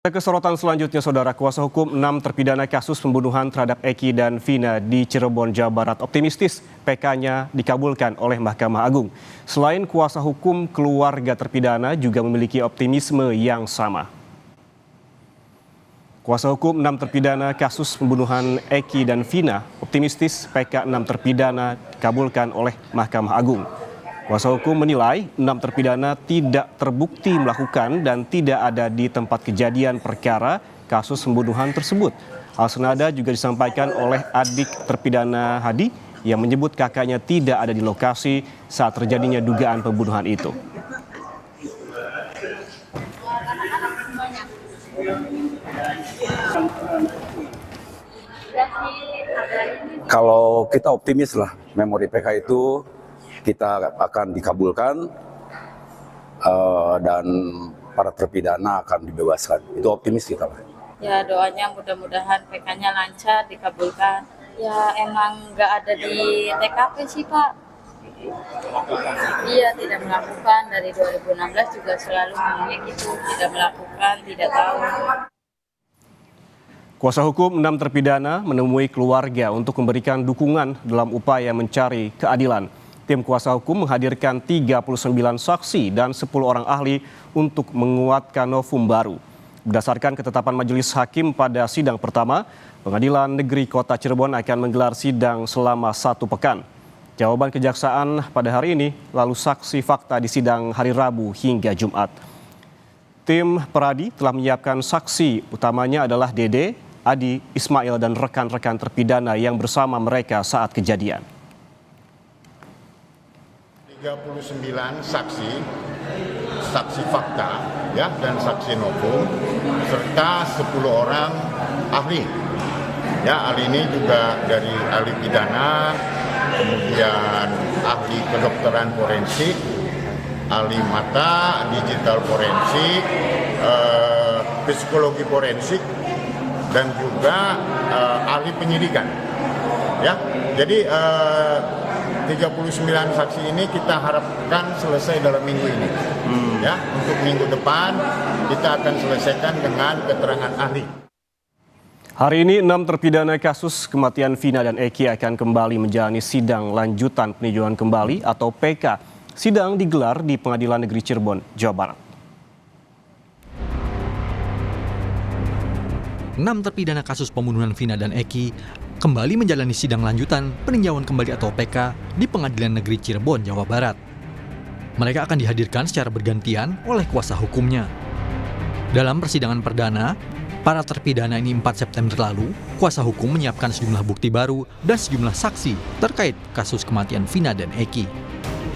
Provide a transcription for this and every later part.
Ke sorotan selanjutnya, Saudara, kuasa hukum 6 terpidana kasus pembunuhan terhadap Eki dan Vina di Cirebon, Jawa Barat optimistis PK-nya dikabulkan oleh Mahkamah Agung. Selain kuasa hukum, keluarga terpidana juga memiliki optimisme yang sama. Kuasa hukum 6 terpidana kasus pembunuhan Eki dan Vina optimistis PK 6 terpidana dikabulkan oleh Mahkamah Agung. Kuasa hukum menilai 6 terpidana tidak terbukti melakukan dan tidak ada di tempat kejadian perkara kasus pembunuhan tersebut. Hal senada juga disampaikan oleh adik terpidana Hadi yang menyebut kakaknya tidak ada di lokasi saat terjadinya dugaan pembunuhan itu. Kalau kita optimis lah, memori PK itu kita akan dikabulkan dan para terpidana akan dibebaskan. Itu optimis kita lah. Ya, doanya mudah-mudahan PK-nya lancar, dikabulkan. Ya emang nggak ada di TKP sih, Pak. Iya, tidak melakukan. Dari 2016 juga selalu ngomongnya gitu, tidak melakukan, tidak tahu. Kuasa hukum 6 terpidana menemui keluarga untuk memberikan dukungan dalam upaya mencari keadilan. Tim kuasa hukum menghadirkan 39 saksi dan 10 orang ahli untuk menguatkan novum baru. Berdasarkan ketetapan majelis hakim pada sidang pertama, Pengadilan Negeri Kota Cirebon akan menggelar sidang selama 1 pekan. Jawaban kejaksaan pada hari ini, lalu saksi fakta di sidang hari Rabu hingga Jumat. Tim Peradi telah menyiapkan saksi, utamanya adalah Dede, Adi, Ismail, dan rekan-rekan terpidana yang bersama mereka saat kejadian. 39 saksi fakta ya, dan saksi novum serta 10 orang ahli. Ya, ahli ini juga dari ahli pidana, kemudian ahli kedokteran forensik, ahli mata, digital forensik, psikologi forensik, dan juga ahli penyidikan. Ya, jadi 39 saksi ini kita harapkan selesai dalam minggu ini. Ya, untuk minggu depan kita akan selesaikan dengan keterangan ahli. Hari ini 6 terpidana kasus kematian Vina dan Eki akan kembali menjalani sidang lanjutan peninjauan kembali atau PK. Sidang digelar di Pengadilan Negeri Cirebon, Jawa Barat. 6 terpidana kasus pembunuhan Vina dan Eki kembali menjalani sidang lanjutan peninjauan kembali atau PK di Pengadilan Negeri Cirebon, Jawa Barat. Mereka akan dihadirkan secara bergantian oleh kuasa hukumnya. Dalam persidangan perdana, para terpidana ini 4 September lalu, kuasa hukum menyiapkan sejumlah bukti baru dan sejumlah saksi terkait kasus kematian Vina dan Eki.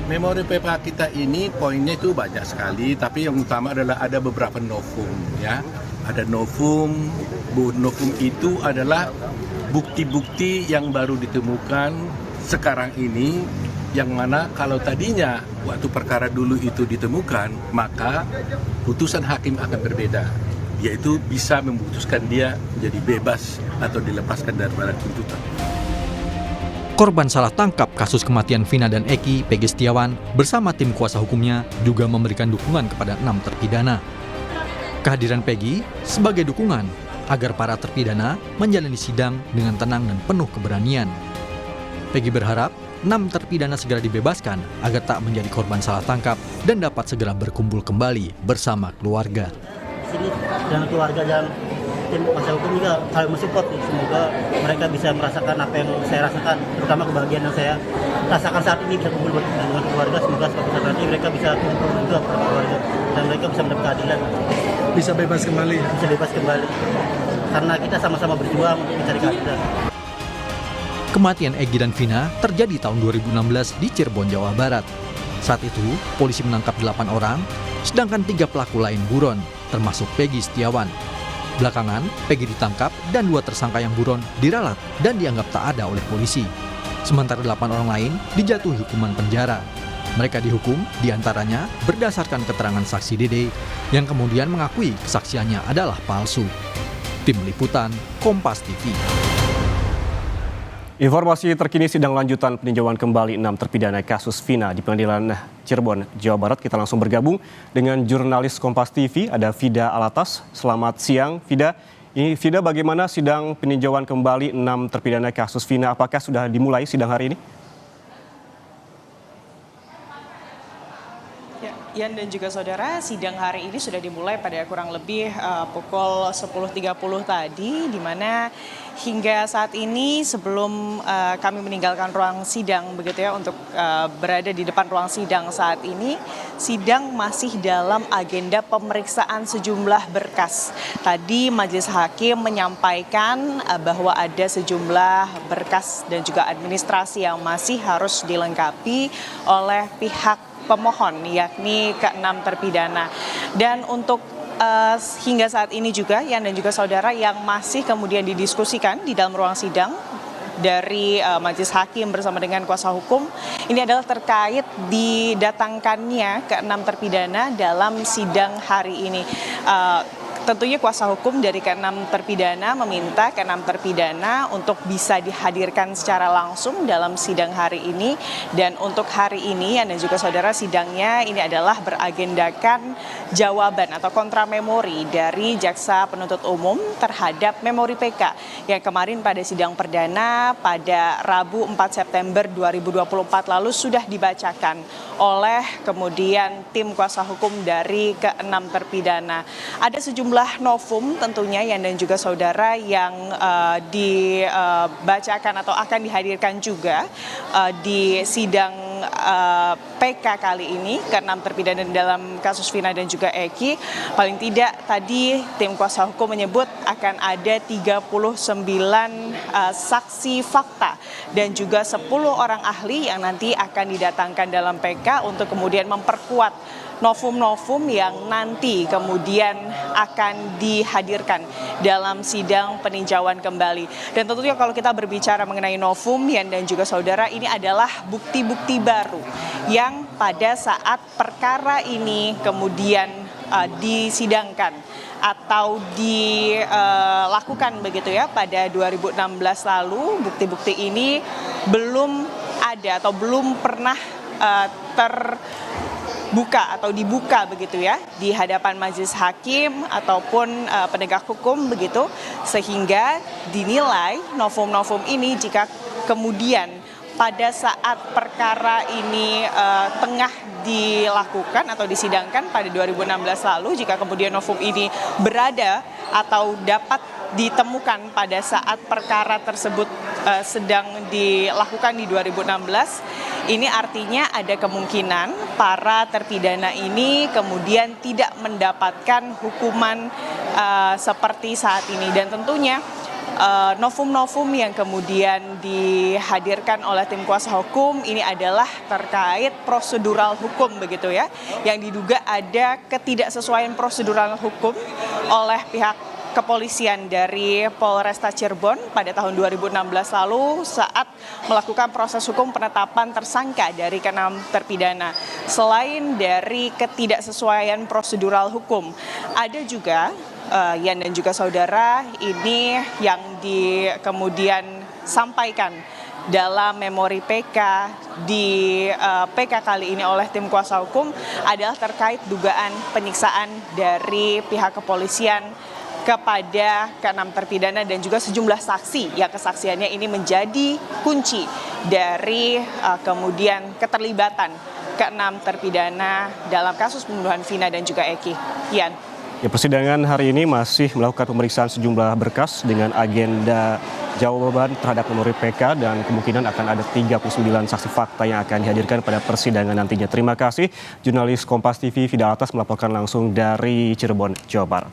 Memori PK kita ini poinnya itu banyak sekali, tapi yang utama adalah ada beberapa novum ya. Ada novum itu adalah bukti-bukti yang baru ditemukan sekarang ini, yang mana kalau tadinya waktu perkara dulu itu ditemukan, maka putusan hakim akan berbeda, yaitu bisa memutuskan dia menjadi bebas atau dilepaskan dari badan tuntutan. Korban salah tangkap kasus kematian Vina dan Eki, Pegi Setiawan, bersama tim kuasa hukumnya juga memberikan dukungan kepada 6 terpidana. Kehadiran Pegi sebagai dukungan agar para terpidana menjalani sidang dengan tenang dan penuh keberanian. Pegi berharap 6 terpidana segera dibebaskan agar tak menjadi korban salah tangkap dan dapat segera berkumpul kembali bersama keluarga. Sini dan keluarga dan tim kuasa hukum juga saling mensupport. Semoga mereka bisa merasakan apa yang saya rasakan, terutama kebahagiaan yang saya rasakan saat ini, bisa kumpul dengan keluarga. Semoga suatu saat nanti mereka bisa kumpul juga bersama keluarga dan mereka bisa mendapat keadilan. Bisa bebas kembali? Bisa bebas kembali, karena kita sama-sama berjuang untuk mencari keadilan. Kematian Eki dan Vina terjadi tahun 2016 di Cirebon, Jawa Barat. Saat itu, polisi menangkap 8 orang, sedangkan 3 pelaku lain buron, termasuk Pegi Setiawan. Belakangan, Pegi ditangkap dan 2 tersangka yang buron diralat dan dianggap tak ada oleh polisi. Sementara 8 orang lain dijatuhi hukuman penjara. Mereka dihukum diantaranya berdasarkan keterangan saksi Dede yang kemudian mengakui kesaksiannya adalah palsu. Tim Liputan, Kompas TV. Informasi terkini sidang lanjutan peninjauan kembali 6 terpidana kasus Vina di Pengadilan Cirebon, Jawa Barat. Kita langsung bergabung dengan jurnalis Kompas TV, ada Fida Alatas. Selamat siang, Fida. Fida, bagaimana sidang peninjauan kembali 6 terpidana kasus Vina? Apakah sudah dimulai sidang hari ini? Yan dan juga saudara, sidang hari ini sudah dimulai pada kurang lebih pukul 10.30 tadi, di mana hingga saat ini sebelum kami meninggalkan ruang sidang begitu ya untuk berada di depan ruang sidang saat ini, sidang masih dalam agenda pemeriksaan sejumlah berkas. Tadi Majelis Hakim menyampaikan bahwa ada sejumlah berkas dan juga administrasi yang masih harus dilengkapi oleh pihak pemohon, yakni ke-6 terpidana. Dan untuk hingga saat ini juga, Yan dan juga saudara, yang masih kemudian didiskusikan di dalam ruang sidang dari Majelis Hakim bersama dengan kuasa hukum, ini adalah terkait didatangkannya ke-6 terpidana dalam sidang hari ini. Tentunya kuasa hukum dari ke-6 terpidana meminta ke-6 terpidana untuk bisa dihadirkan secara langsung dalam sidang hari ini. Dan untuk hari ini, dan juga saudara, sidangnya ini adalah beragendakan jawaban atau kontra memori dari Jaksa Penuntut Umum terhadap memori PK yang kemarin pada sidang perdana pada Rabu 4 September 2024 lalu sudah dibacakan oleh kemudian tim kuasa hukum dari ke-6 terpidana. Ada sejumlah novum tentunya Yan dan juga saudara yang dibacakan atau akan dihadirkan juga di sidang PK kali ini ke-6 terpidana dalam kasus Vina dan juga Eki. Paling tidak tadi tim kuasa hukum menyebut akan ada 39 saksi fakta dan juga 10 orang ahli yang nanti akan didatangkan dalam PK untuk kemudian memperkuat novum-novum yang nanti kemudian akan dihadirkan dalam sidang peninjauan kembali. Dan tentunya kalau kita berbicara mengenai novum, Yan dan juga saudara, ini adalah bukti-bukti baru yang pada saat perkara ini kemudian disidangkan atau dilakukan begitu ya pada 2016 lalu. Bukti-bukti ini belum ada atau belum pernah terbuka atau dibuka begitu ya di hadapan majelis hakim ataupun penegak hukum begitu, sehingga dinilai novum-novum ini jika kemudian pada saat perkara ini tengah dilakukan atau disidangkan pada 2016 lalu, jika kemudian novum ini berada atau dapat ditemukan pada saat perkara tersebut sedang dilakukan di 2016, ini artinya ada kemungkinan para terpidana ini kemudian tidak mendapatkan hukuman seperti saat ini. Dan tentunya novum-novum yang kemudian dihadirkan oleh tim kuasa hukum ini adalah terkait prosedural hukum begitu ya, yang diduga ada ketidaksesuaian prosedural hukum oleh pihak kepolisian dari Polresta Cirebon pada tahun 2016 lalu saat melakukan proses hukum penetapan tersangka dari ke-6 terpidana. Selain dari ketidaksesuaian prosedural hukum, ada juga Yan dan juga saudara, ini yang kemudian sampaikan dalam memori PK di PK kali ini oleh tim kuasa hukum adalah terkait dugaan penyiksaan dari pihak kepolisian kepada ke-6 terpidana dan juga sejumlah saksi yang kesaksiannya ini menjadi kunci dari kemudian keterlibatan ke-6 terpidana dalam kasus pembunuhan Vina dan juga Eki. Yan. Ya, persidangan hari ini masih melakukan pemeriksaan sejumlah berkas dengan agenda jawaban terhadap memori PK dan kemungkinan akan ada 39 saksi fakta yang akan dihadirkan pada persidangan nantinya. Terima kasih jurnalis Kompas TV Fida Alatas melaporkan langsung dari Cirebon, Jawa Barat.